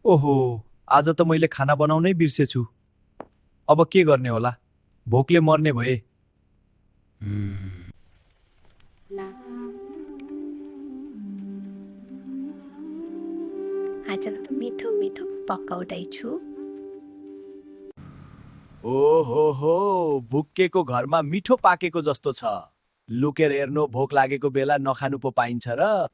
ओहो, आज त मैले खाना बनाउनै बिर्सेछु। अब के गर्ने होला? भोकले मर्ने भए। आज त मिठो मिठो पकाउँदैछु। ओहो, भुक्केको घरमा मिठो पाकेको जस्तो छ। लुकेर हेर्नु, भोक लागेको बेला नखानु पो पाइन्छ र।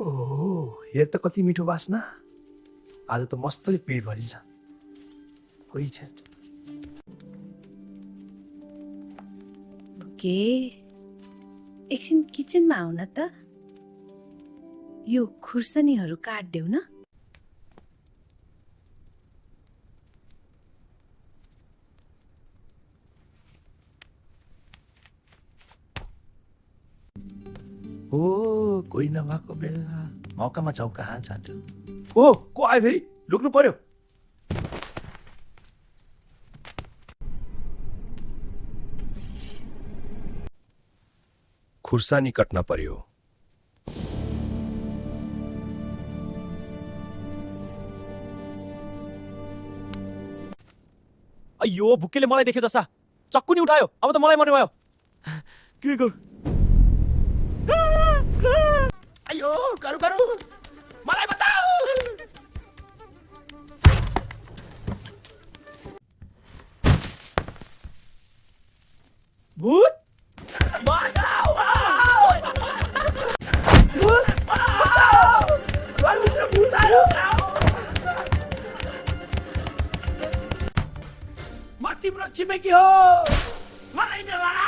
ओहो, हेर त कति मिठो बास्ना। आज त मस्तले पेट भरिन्छ। कोही छ? के एकछिन किचनमा आउन त। यो खुर्सनीहरू काट्देऊ न। ओ, कोही नभएको बेला मौकामा चौका हान्छ। ओ, को आयो फेरि? लुक्नु पर्यो। खुर्सानी कट्न पर्यो। अయ్यो, भुक्केले मलाई देखे जसा चक्कु नि उठायो। अब त मलाई मर्ने भयो। के गर्नु? अयो गरु गरु मलाई बचाऊ। भूत बचाऊ भूत घरभित्र भूत आयो। म तिम्रो छिमेकी हो, मलाई नमार।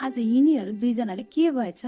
आज यिनीहरू दुईजनाले के भएछ?